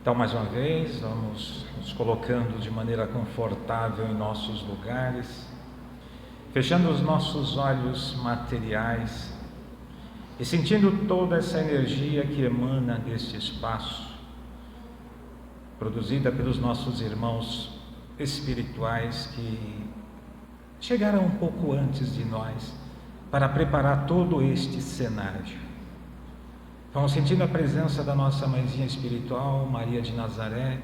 Então, mais uma vez, vamos nos colocando de maneira confortável em nossos lugares, fechando os nossos olhos materiais e sentindo toda essa energia que emana deste espaço, produzida pelos nossos irmãos espirituais que chegaram um pouco antes de nós para preparar todo este cenário. Vamos sentindo a presença da nossa mãezinha espiritual, Maria de Nazaré,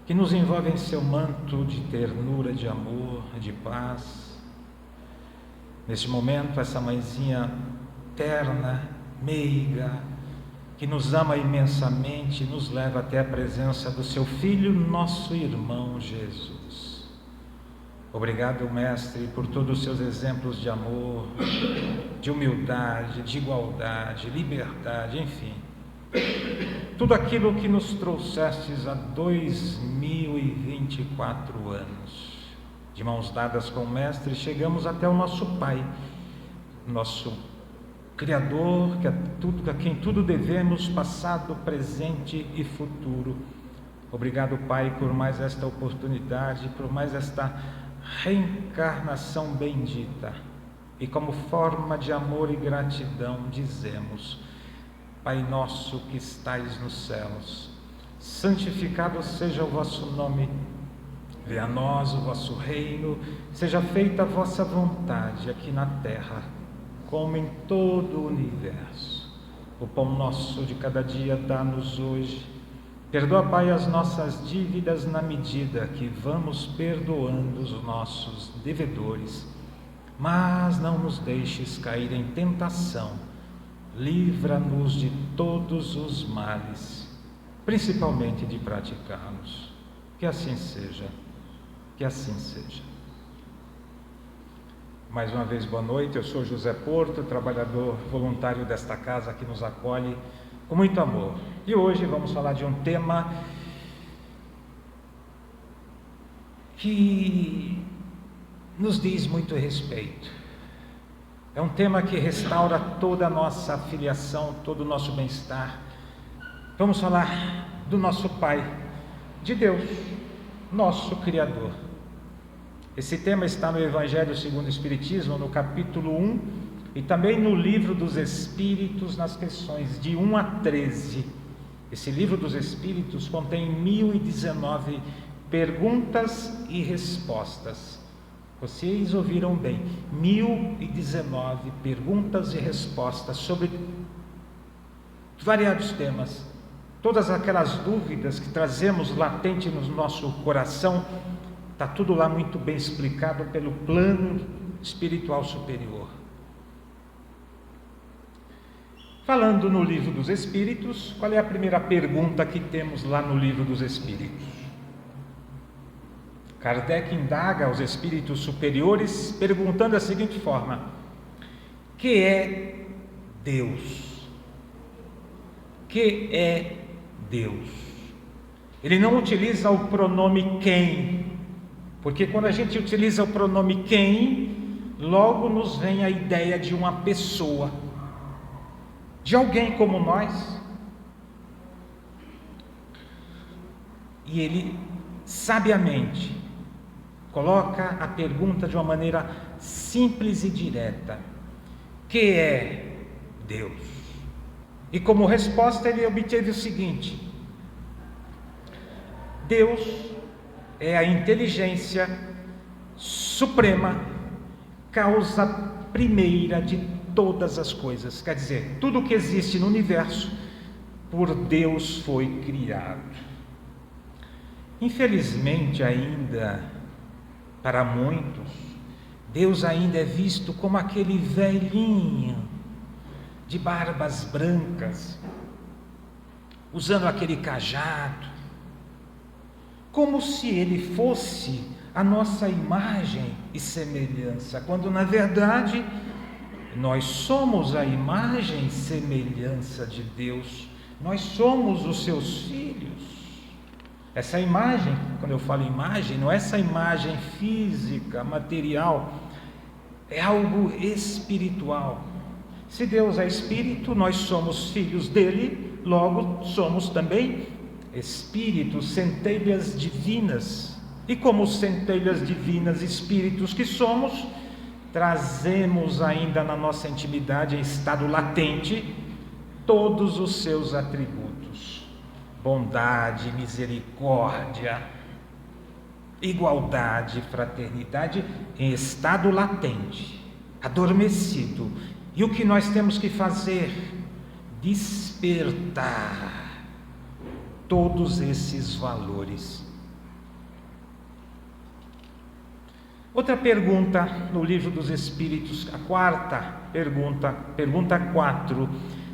que nos envolve em seu manto de ternura, de amor, de paz. Neste momento, essa mãezinha terna, meiga, que nos ama imensamente, nos leva até a presença do seu Filho, nosso irmão Jesus. Obrigado, Mestre, por todos os seus exemplos de amor, de humildade, de igualdade, liberdade, enfim. Tudo aquilo que nos trouxestes há 2024 anos. De mãos dadas com o Mestre, chegamos até o nosso Pai, nosso Criador, a quem tudo devemos, passado, presente e futuro. Obrigado, Pai, por mais esta oportunidade, por mais esta reencarnação bendita. E como forma de amor e gratidão dizemos: Pai nosso que estais nos céus, santificado seja o vosso nome, venha a nós o vosso reino, seja feita a vossa vontade aqui na terra, como em todo o universo. O pão nosso de cada dia dá-nos hoje. Perdoa, Pai, as nossas dívidas na medida que vamos perdoando os nossos devedores, mas não nos deixes cair em tentação, livra-nos de todos os males, principalmente de praticá-los. Que assim seja, que assim seja. Mais uma vez, boa noite, eu sou José Porto, trabalhador voluntário desta casa que nos acolhe com muito amor. E hoje vamos falar de um tema que nos diz muito respeito. É um tema que restaura toda a nossa afiliação, todo o nosso bem-estar. Vamos falar do nosso Pai, de Deus, nosso Criador. Esse tema está no Evangelho segundo o Espiritismo, no capítulo 1, e também no Livro dos Espíritos, nas questões de 1 a 13. Esse Livro dos Espíritos contém 1019 perguntas e respostas. Vocês ouviram bem, 1019 perguntas e respostas sobre variados temas. Todas aquelas dúvidas que trazemos latente no nosso coração, está tudo lá muito bem explicado pelo plano espiritual superior. Falando no Livro dos Espíritos, qual é a primeira pergunta que temos lá no Livro dos Espíritos? Kardec indaga aos espíritos superiores, perguntando da seguinte forma: que é Deus? Que é Deus? Ele não utiliza o pronome quem, porque quando a gente utiliza o pronome quem, logo nos vem a ideia de uma pessoa, de alguém como nós. E ele sabiamente coloca a pergunta de uma maneira simples e direta: que é Deus? E como resposta ele obteve o seguinte: Deus é a inteligência suprema, causa primeira de todas as coisas. Quer dizer, tudo que existe no universo, por Deus foi criado. Infelizmente ainda, para muitos, Deus ainda é visto como aquele velhinho de barbas brancas, usando aquele cajado, como se ele fosse a nossa imagem e semelhança, quando na verdade nós somos a imagem e semelhança de Deus, nós somos os seus filhos. Essa imagem, quando eu falo imagem, não é essa imagem física, material, é algo espiritual. Se Deus é espírito, nós somos filhos dele, logo somos também espíritos, centelhas divinas. E como centelhas divinas, espíritos que somos, trazemos ainda na nossa intimidade, em estado latente, todos os seus atributos: bondade, misericórdia, igualdade, fraternidade, em estado latente, adormecido. E o que nós temos que fazer? Despertar todos esses valores. Outra pergunta no Livro dos Espíritos, a quarta pergunta, pergunta 4.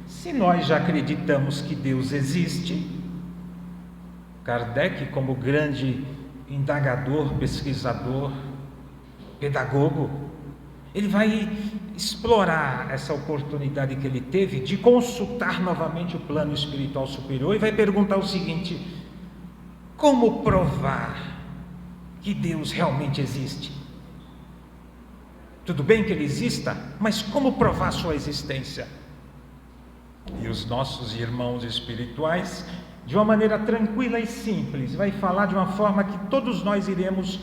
Se nós já acreditamos que Deus existe, Kardec, como grande indagador, pesquisador, pedagogo, ele vai explorar essa oportunidade que ele teve de consultar novamente o plano espiritual superior e vai perguntar o seguinte: como provar que Deus realmente existe? Tudo bem que ele exista, mas como provar sua existência? E os nossos irmãos espirituais, de uma maneira tranquila e simples, vai falar de uma forma que todos nós iremos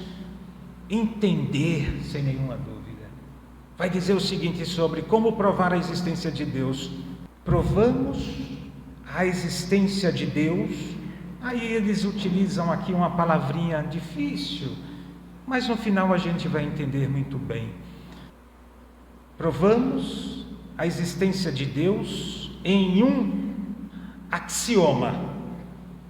entender sem nenhuma dúvida. Vai dizer o seguinte sobre como provar a existência de Deus. Provamos a existência de Deus. Aí eles utilizam aqui uma palavrinha difícil, mas no final a gente vai entender muito bem. Provamos a existência de Deus em um axioma.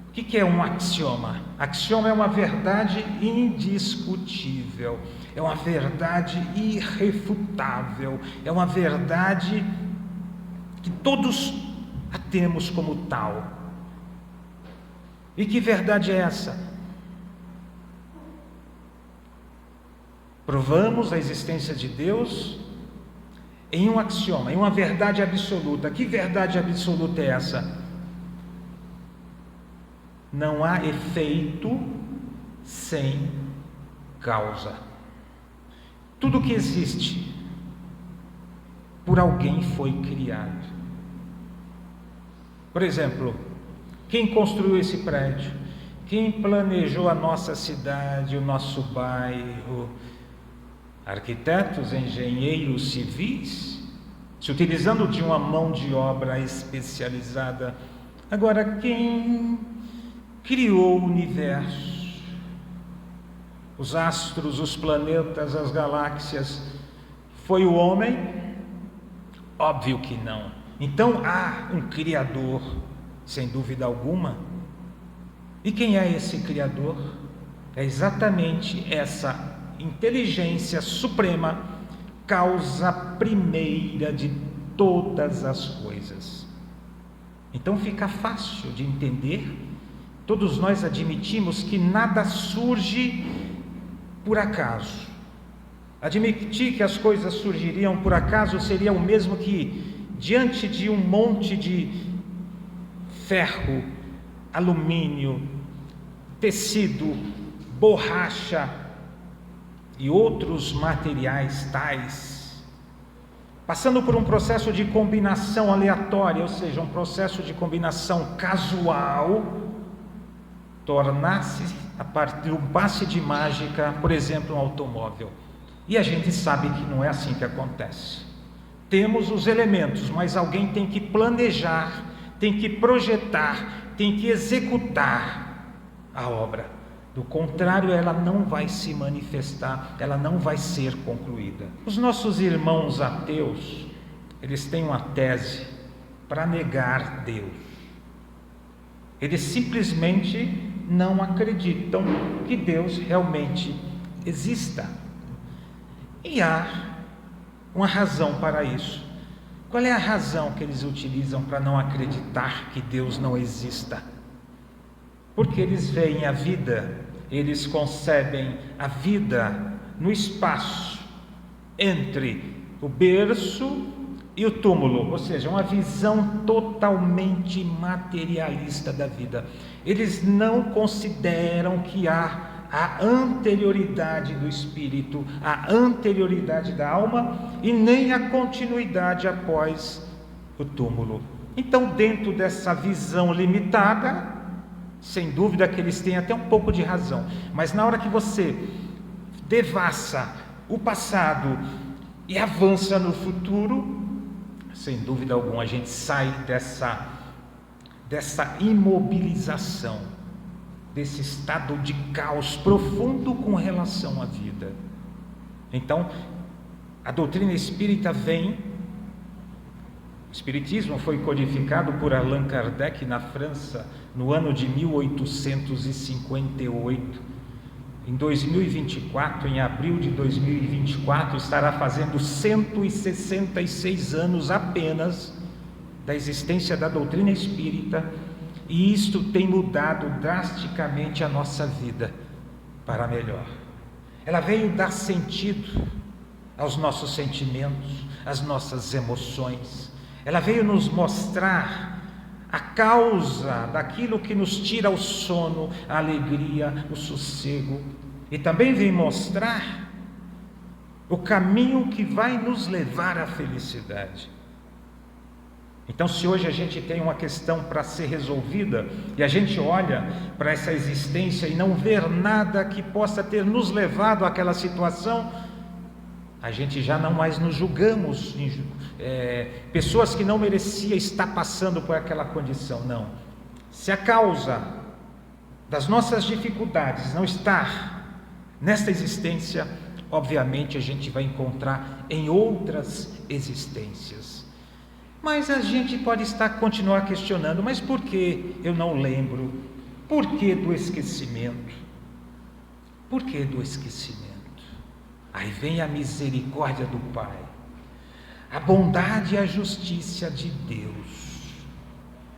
O que é um axioma? Axioma é uma verdade indiscutível, é uma verdade irrefutável, é uma verdade que todos a temos como tal. E que verdade é essa? Provamos a existência de Deus em um axioma, em uma verdade absoluta. Que verdade absoluta é essa? Não há efeito sem causa. Tudo que existe por alguém foi criado. Por exemplo, quem construiu esse prédio? Quem planejou a nossa cidade, o nosso bairro? Arquitetos, engenheiros civis, se utilizando de uma mão de obra especializada. Agora, quem criou o universo? Os astros, os planetas, as galáxias? Foi o homem? Óbvio que não. Então há um Criador, sem dúvida alguma. E quem é esse Criador? É exatamente essa inteligência suprema, causa primeira de todas as coisas. Então fica fácil de entender. Todos nós admitimos que nada surge por acaso. Admitir que as coisas surgiriam por acaso seria o mesmo que, diante de um monte de ferro, alumínio, tecido, borracha e outros materiais tais, passando por um processo de combinação aleatória, ou seja, um processo de combinação casual, tornasse, a partir de um passe de mágica, por exemplo, um automóvel. E a gente sabe que não é assim que acontece. Temos os elementos, mas alguém tem que planejar, tem que projetar, tem que executar a obra. Do contrário, ela não vai se manifestar, ela não vai ser concluída. Os nossos irmãos ateus, eles têm uma tese para negar Deus. Eles simplesmente não acreditam que Deus realmente exista. E há uma razão para isso. Qual é a razão que eles utilizam para não acreditar que Deus não exista? Porque eles veem a vida, eles concebem a vida no espaço entre o berço e o túmulo, ou seja, uma visão totalmente materialista da vida. Eles não consideram que há a anterioridade do espírito, a anterioridade da alma e nem a continuidade após o túmulo. Então, dentro dessa visão limitada, Sem dúvida que eles têm até um pouco de razão, mas na hora que você devassa o passado e avança no futuro, sem dúvida alguma a gente sai dessa imobilização, desse estado de caos profundo com relação à vida. Então, a doutrina espírita vem. O espiritismo foi codificado por Allan Kardec na França no ano de 1858. Em 2024, em abril de 2024, estará fazendo 166 anos apenas da existência da doutrina espírita, e isto tem mudado drasticamente a nossa vida para melhor. Ela veio dar sentido aos nossos sentimentos, às nossas emoções. Ela veio nos mostrar a causa daquilo que nos tira o sono, a alegria, o sossego, e também vem mostrar o caminho que vai nos levar à felicidade. Então, se hoje a gente tem uma questão para ser resolvida, e a gente olha para essa existência e não ver nada que possa ter nos levado àquela situação, a gente já não mais nos julgamos pessoas que não mereciam estar passando por aquela condição. Não. Se a causa das nossas dificuldades não está nesta existência, obviamente a gente vai encontrar em outras existências. Mas a gente pode continuar questionando, mas por que eu não lembro? Por que do esquecimento? Por que do esquecimento? Aí vem a misericórdia do Pai, a bondade e a justiça de Deus,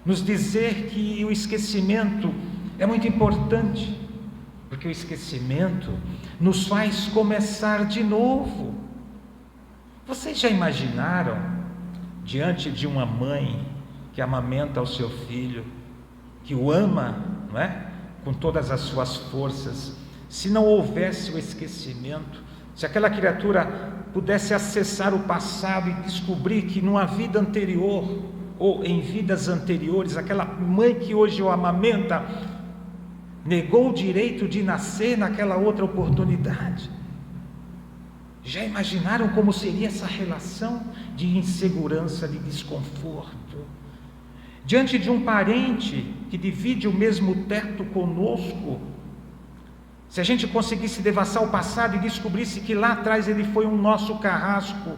nos dizer que o esquecimento é muito importante, porque o esquecimento nos faz começar de novo. Vocês já imaginaram, diante de uma mãe que amamenta o seu filho, que o ama, não é? Com todas as suas forças, se não houvesse o esquecimento, se aquela criatura pudesse acessar o passado e descobrir que numa vida anterior, ou em vidas anteriores, aquela mãe que hoje o amamenta, negou o direito de nascer naquela outra oportunidade. Já imaginaram como seria essa relação de insegurança, de desconforto? Diante de um parente que divide o mesmo teto conosco, se a gente conseguisse devassar o passado e descobrisse que lá atrás ele foi um nosso carrasco,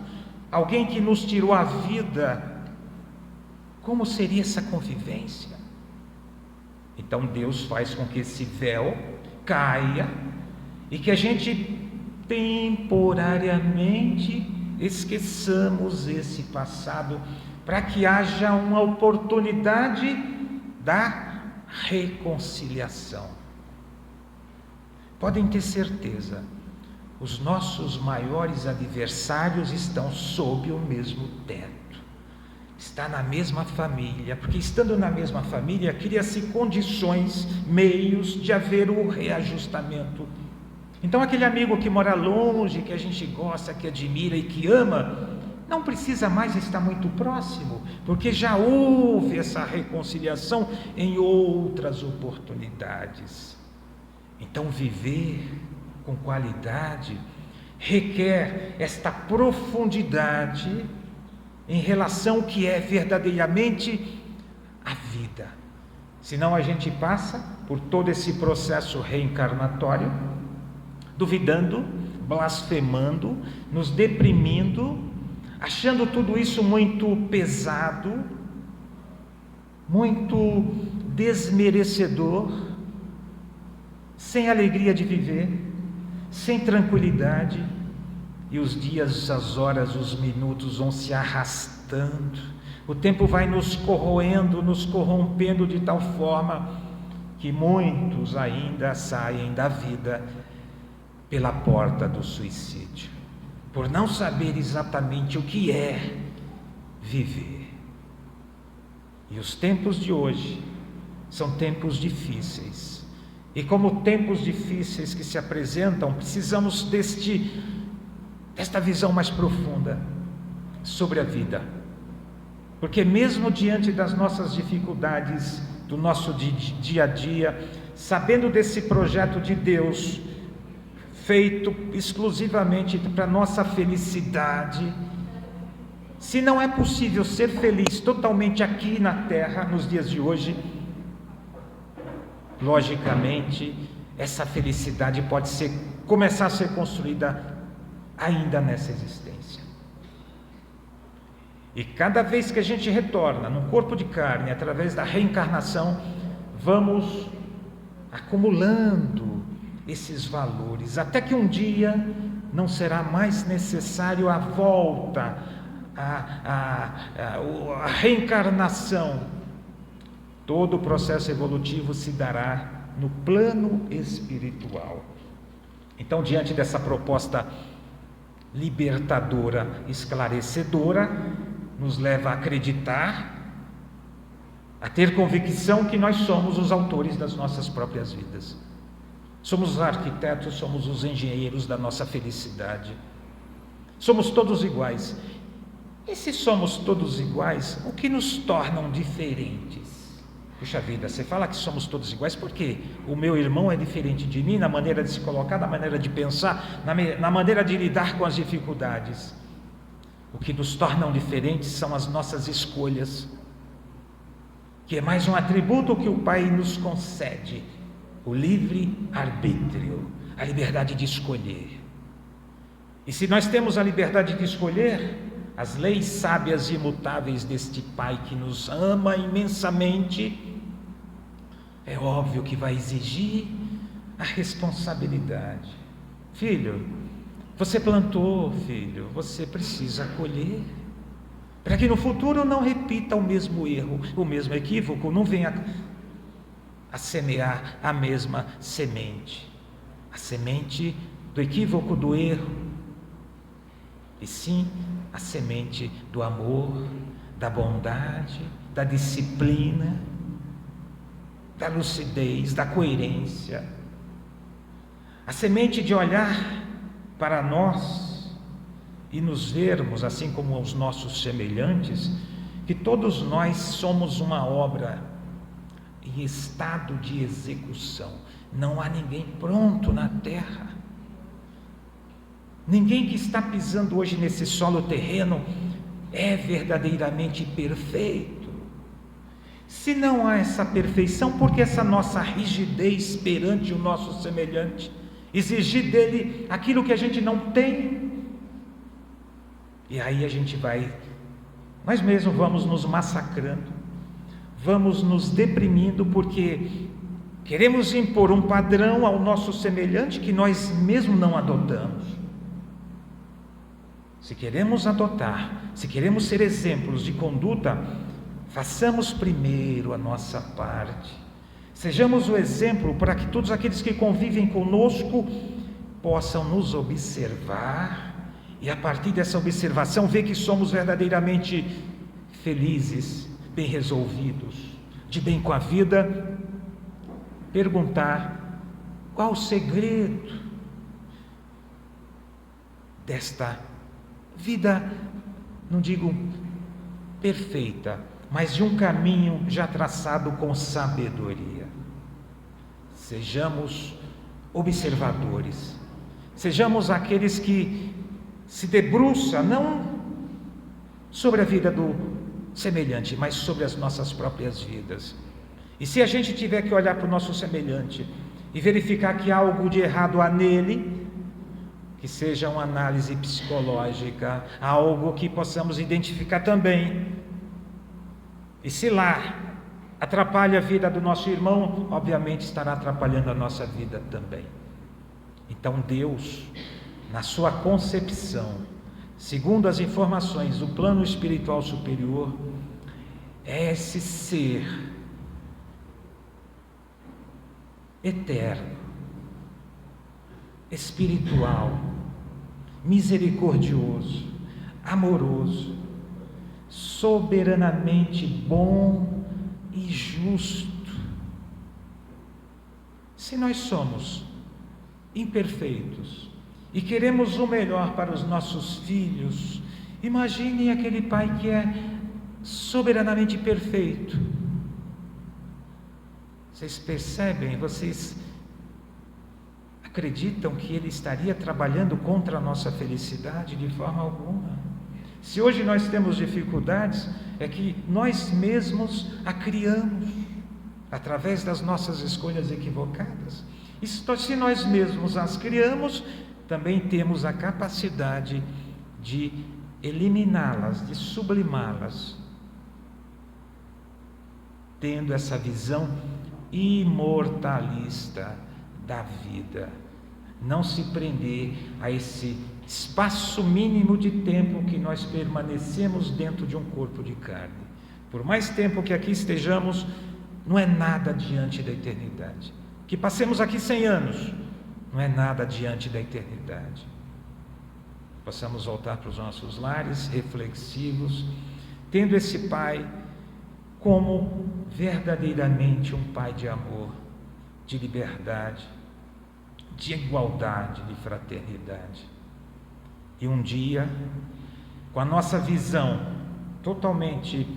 alguém que nos tirou a vida, como seria essa convivência? Então Deus faz com que esse véu caia e que a gente temporariamente esqueçamos esse passado, para que haja uma oportunidade da reconciliação. Podem ter certeza, os nossos maiores adversários estão sob o mesmo teto, está na mesma família, porque estando na mesma família, cria-se condições, meios de haver o reajustamento. Então aquele amigo que mora longe, que a gente gosta, que admira e que ama, não precisa mais estar muito próximo, porque já houve essa reconciliação em outras oportunidades. Então viver com qualidade requer esta profundidade em relação ao que é verdadeiramente a vida. Senão a gente passa por todo esse processo reencarnatório, duvidando, blasfemando, nos deprimindo, achando tudo isso muito pesado, muito desmerecedor, sem alegria de viver, sem tranquilidade, e os dias, as horas, os minutos vão se arrastando, o tempo vai nos corroendo, nos corrompendo de tal forma que muitos ainda saem da vida pela porta do suicídio, por não saber exatamente o que é viver. E os tempos de hoje são tempos difíceis, e como tempos difíceis que se apresentam, precisamos desta visão mais profunda sobre a vida, porque mesmo diante das nossas dificuldades, do nosso dia a dia, sabendo desse projeto de Deus, feito exclusivamente para nossa felicidade. Se não é possível ser feliz totalmente aqui na terra, nos dias de hoje, logicamente, essa felicidade pode começar a ser construída ainda nessa existência. E cada vez que a gente retorna num corpo de carne, através da reencarnação, vamos acumulando esses valores, até que um dia não será mais necessário a volta, a reencarnação. Todo o processo evolutivo se dará no plano espiritual. Então, diante dessa proposta libertadora, esclarecedora, nos leva a acreditar, a ter convicção que nós somos os autores das nossas próprias vidas. Somos os arquitetos, somos os engenheiros da nossa felicidade. Somos todos iguais. E se somos todos iguais, o que nos tornam diferentes? Puxa vida, você fala que somos todos iguais porque o meu irmão é diferente de mim na maneira de se colocar, na maneira de pensar, na maneira de lidar com as dificuldades. O que nos tornam diferentes são as nossas escolhas, que é mais um atributo que o Pai nos concede, o livre-arbítrio, a liberdade de escolher. E se nós temos a liberdade de escolher, as leis sábias e imutáveis deste Pai que nos ama imensamente, é óbvio que vai exigir a responsabilidade. Filho, você plantou, filho, você precisa colher, para que no futuro não repita o mesmo erro, o mesmo equívoco, não venha a semear a mesma semente, a semente do equívoco, do erro, e sim a semente do amor, da bondade, da disciplina, da lucidez, da coerência, a semente de olhar para nós e nos vermos, assim como os nossos semelhantes, que todos nós somos uma obra em estado de execução. Não há ninguém pronto na terra. Ninguém que está pisando hoje nesse solo terreno é verdadeiramente perfeito. Se não há essa perfeição, por que essa nossa rigidez perante o nosso semelhante? Exigir dele aquilo que a gente não tem. E aí a gente nós mesmos vamos nos massacrando, vamos nos deprimindo, porque queremos impor um padrão ao nosso semelhante que nós mesmos não adotamos. Se queremos adotar, se queremos ser exemplos de conduta, façamos primeiro a nossa parte. Sejamos o exemplo para que todos aqueles que convivem conosco possam nos observar e, a partir dessa observação, ver que somos verdadeiramente felizes, bem resolvidos, de bem com a vida. Perguntar: qual o segredo desta vida, não digo perfeita, mas de um caminho já traçado com sabedoria? Sejamos observadores, sejamos aqueles que se debruçam não sobre a vida do semelhante, mas sobre as nossas próprias vidas. E se a gente tiver que olhar para o nosso semelhante e verificar que há algo de errado há nele, que seja uma análise psicológica, algo que possamos identificar também. E se lá atrapalha a vida do nosso irmão, obviamente estará atrapalhando a nossa vida também. Então Deus, na sua concepção, segundo as informações do plano espiritual superior, é esse ser eterno, espiritual, misericordioso, amoroso, soberanamente bom e justo. Se nós somos imperfeitos e queremos o melhor para os nossos filhos, imaginem aquele pai que é soberanamente perfeito. Vocês percebem, vocês acreditam que Ele estaria trabalhando contra a nossa felicidade? De forma alguma. Se hoje nós temos dificuldades, é que nós mesmos a criamos, através das nossas escolhas equivocadas. E se nós mesmos as criamos, também temos a capacidade de eliminá-las, de sublimá-las, tendo essa visão imortalista da vida. Não se prender a esse espaço mínimo de tempo que nós permanecemos dentro de um corpo de carne. Por mais tempo que aqui estejamos, não é nada diante da eternidade. Que passemos aqui 100 anos, não é nada diante da eternidade. Possamos voltar para os nossos lares reflexivos, tendo esse Pai como verdadeiramente um Pai de amor, de liberdade, de igualdade, de fraternidade. E um dia, com a nossa visão totalmente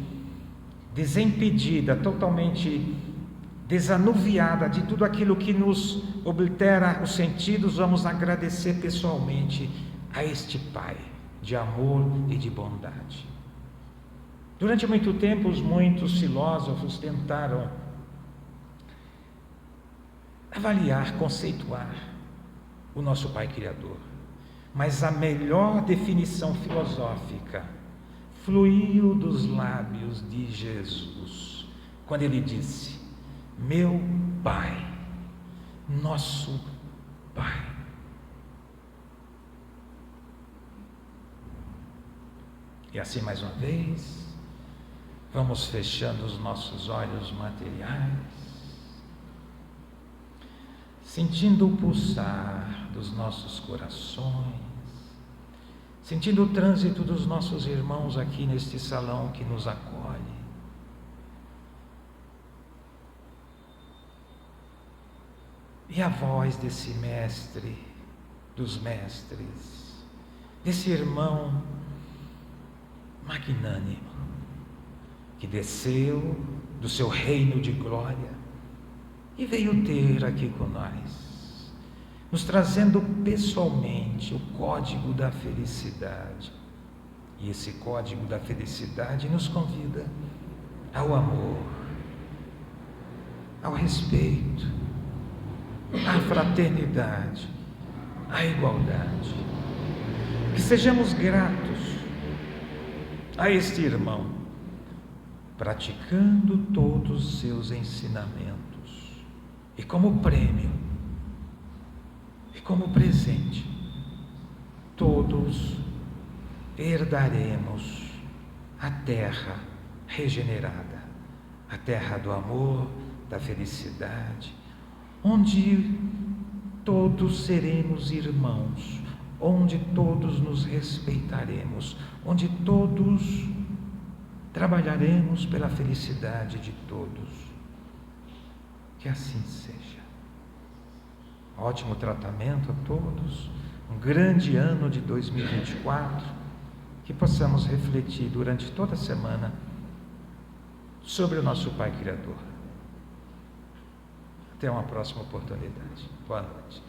desimpedida, totalmente desanuviada de tudo aquilo que nos oblitera os sentidos, vamos agradecer pessoalmente a este Pai de amor e de bondade. Durante muito tempo, muitos filósofos tentaram avaliar, conceituar o nosso Pai Criador, mas a melhor definição filosófica fluiu dos lábios de Jesus, quando Ele disse: meu Pai, nosso Pai. E assim, mais uma vez, vamos fechando os nossos olhos materiais, sentindo o pulsar dos nossos corações, sentindo o trânsito dos nossos irmãos aqui neste salão que nos acolhe. E a voz desse mestre dos mestres, desse irmão magnânimo, que desceu do seu reino de glória e veio ter aqui com nós, nos trazendo pessoalmente o código da felicidade. E esse código da felicidade nos convida ao amor, ao respeito, à fraternidade, à igualdade. Que sejamos gratos a este irmão, praticando todos os seus ensinamentos, e como prêmio, e como presente, todos herdaremos a terra regenerada, a terra do amor, da felicidade, onde todos seremos irmãos, onde todos nos respeitaremos, onde todos trabalharemos pela felicidade de todos. Que assim seja. Ótimo tratamento a todos, um grande ano de 2024, que possamos refletir durante toda a semana sobre o nosso Pai Criador. Até uma próxima oportunidade. Boa noite.